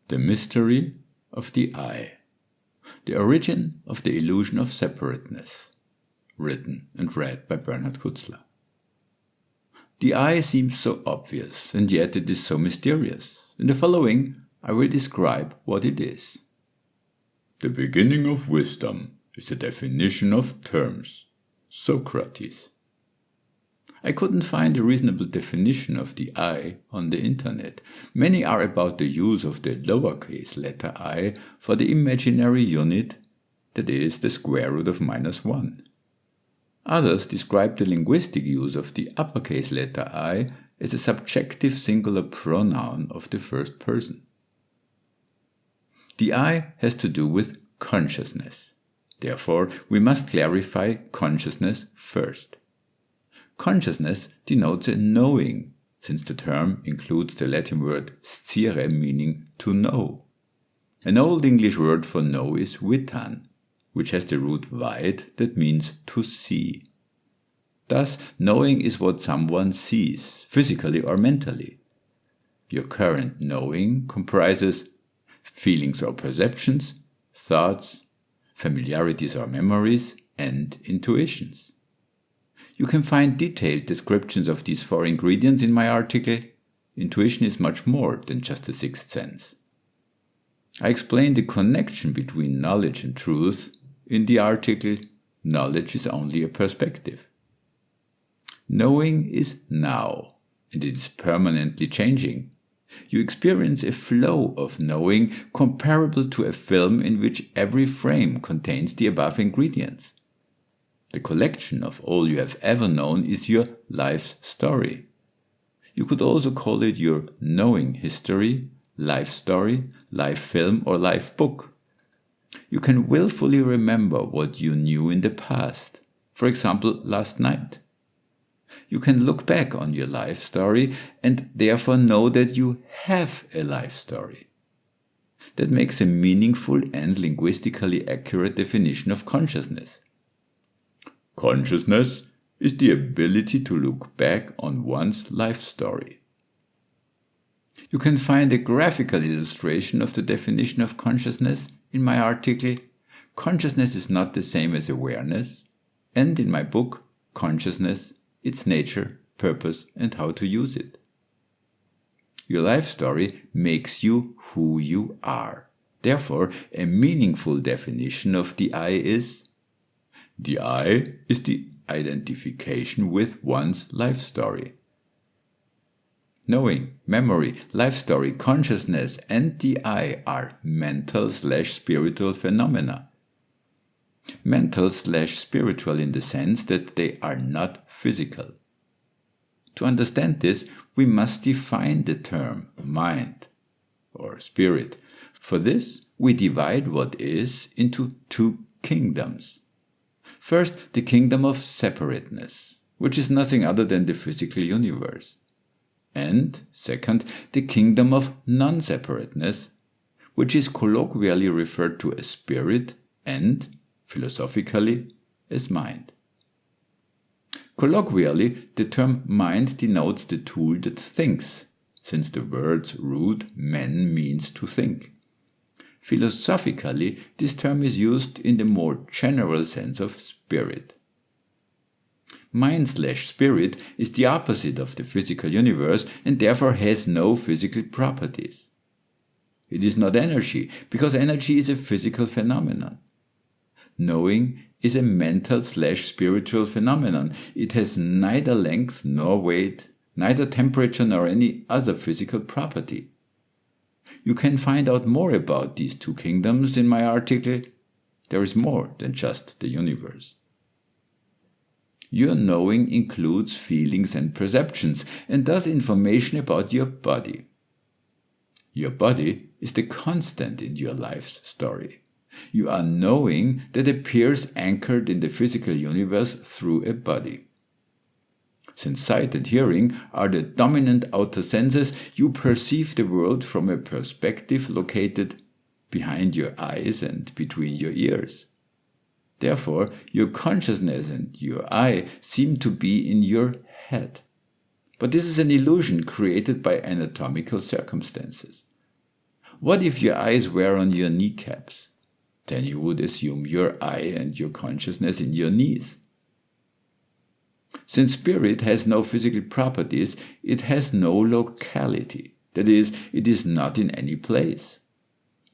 The Mystery of the I. The Origin of the Illusion of Separateness. Written and read by Bernhard Kutzler. The I seems so obvious, and yet it is so mysterious. In the following, I will describe what it is. The beginning of wisdom is the definition of terms. Socrates. I couldn't find a reasonable definition of the I on the internet. Many are about the use of the lowercase letter I for the imaginary unit, that is, the square root of -1. Others describe the linguistic use of the uppercase letter I as a subjective singular pronoun of the first person. The I has to do with consciousness. Therefore, we must clarify consciousness first. Consciousness denotes a knowing, since the term includes the Latin word scire, meaning to know. An Old English word for know is vitan, which has the root vide, that means to see. Thus, knowing is what someone sees, physically or mentally. Your current knowing comprises feelings or perceptions, thoughts, familiarities or memories, and intuitions. You can find detailed descriptions of these 4 ingredients in my article. Intuition is much more than just a sixth sense. I explain the connection between knowledge and truth in the article Knowledge is only a perspective. Knowing is now, and it is permanently changing. You experience a flow of knowing comparable to a film in which every frame contains the above ingredients. The collection of all you have ever known is your life's story. You could also call it your knowing history, life story, life film, or life book. You can willfully remember what you knew in the past, for example, last night. You can look back on your life story and therefore know that you have a life story. That makes a meaningful and linguistically accurate definition of consciousness. Consciousness is the ability to look back on one's life story. You can find a graphical illustration of the definition of consciousness in my article Consciousness is not the same as awareness, and in my book Consciousness, its nature, purpose, and how to use it. Your life story makes you who you are. Therefore, a meaningful definition of the I is: the I is the identification with one's life story. Knowing, memory, life story, consciousness, and the I are mental/spiritual phenomena. Mental/spiritual in the sense that they are not physical. To understand this, we must define the term mind or spirit. For this, we divide what is into 2 kingdoms. First, the kingdom of separateness, which is nothing other than the physical universe. And second, the kingdom of non-separateness, which is colloquially referred to as spirit and, philosophically, as mind. Colloquially, the term mind denotes the tool that thinks, since the word's root men means to think. Philosophically, this term is used in the more general sense of spirit. Mind/spirit is the opposite of the physical universe and therefore has no physical properties. It is not energy, because energy is a physical phenomenon. Knowing is a mental/spiritual phenomenon. It has neither length nor weight, neither temperature nor any other physical property. You can find out more about these 2 kingdoms in my article. There is more than just the universe. Your knowing includes feelings and perceptions, and thus information about your body. Your body is the constant in your life's story. You are knowing that appears anchored in the physical universe through a body. Since sight and hearing are the dominant outer senses, you perceive the world from a perspective located behind your eyes and between your ears. Therefore, your consciousness and your I seem to be in your head. But this is an illusion created by anatomical circumstances. What if your eyes were on your kneecaps? Then you would assume your eye and your consciousness in your knees. Since spirit has no physical properties, it has no locality. That is, it is not in any place.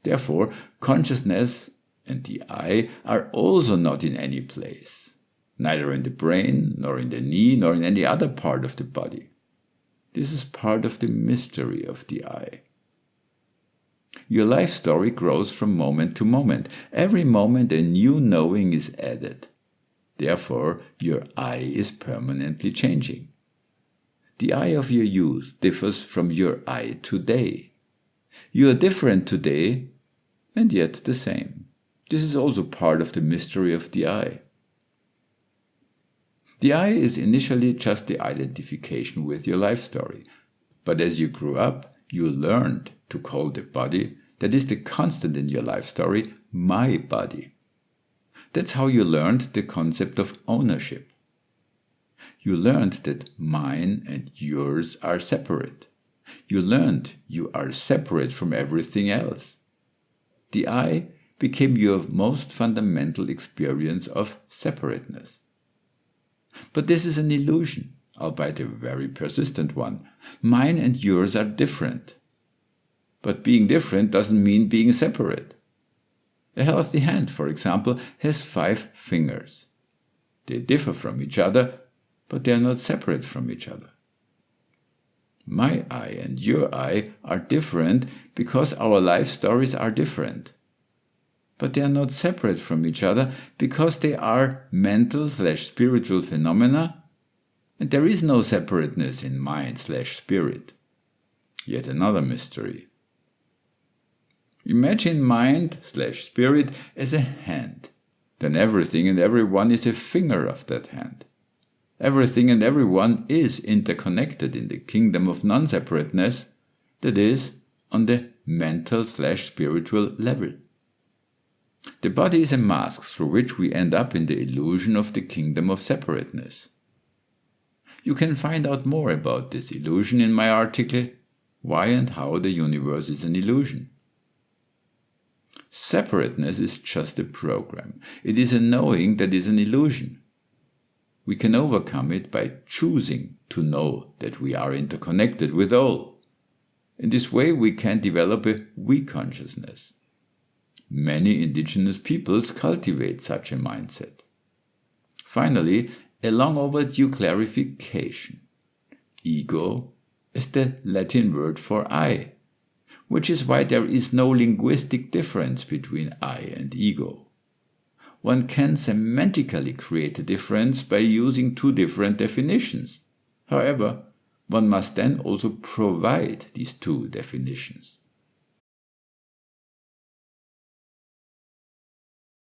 Therefore, consciousness and the eye are also not in any place, neither in the brain, nor in the knee, nor in any other part of the body. This is part of the mystery of the eye. Your life story grows from moment to moment. Every moment a new knowing is added. Therefore, your eye is permanently changing. The eye of your youth differs from your eye today. You are different today, and yet the same. This is also part of the mystery of the eye. The eye is initially just the identification with your life story. But as you grew up, you learned to call the body, that is the constant in your life story, my body. That's how you learned the concept of ownership. You learned that mine and yours are separate. You learned you are separate from everything else. The I became your most fundamental experience of separateness. But this is an illusion, albeit a very persistent one. Mine and yours are different. But being different doesn't mean being separate. A healthy hand, for example, has 5 fingers. They differ from each other, but they are not separate from each other. My eye and your eye are different because our life stories are different. But they are not separate from each other because they are mental/spiritual phenomena, and there is no separateness in mind/spirit. Yet another mystery. Imagine mind/spirit as a hand. Then everything and everyone is a finger of that hand. Everything and everyone is interconnected in the kingdom of non-separateness, that is, on the mental/spiritual level. The body is a mask through which we end up in the illusion of the kingdom of separateness. You can find out more about this illusion in my article, Why and How the Universe is an Illusion. Separateness is just a program. It is a knowing that is an illusion. We can overcome it by choosing to know that we are interconnected with all. In this way we can develop a we consciousness. Many indigenous peoples cultivate such a mindset. Finally, a long overdue clarification. Ego is the Latin word for I, which is why there is no linguistic difference between I and ego. One can semantically create a difference by using 2 different definitions. However, one must then also provide these 2 definitions.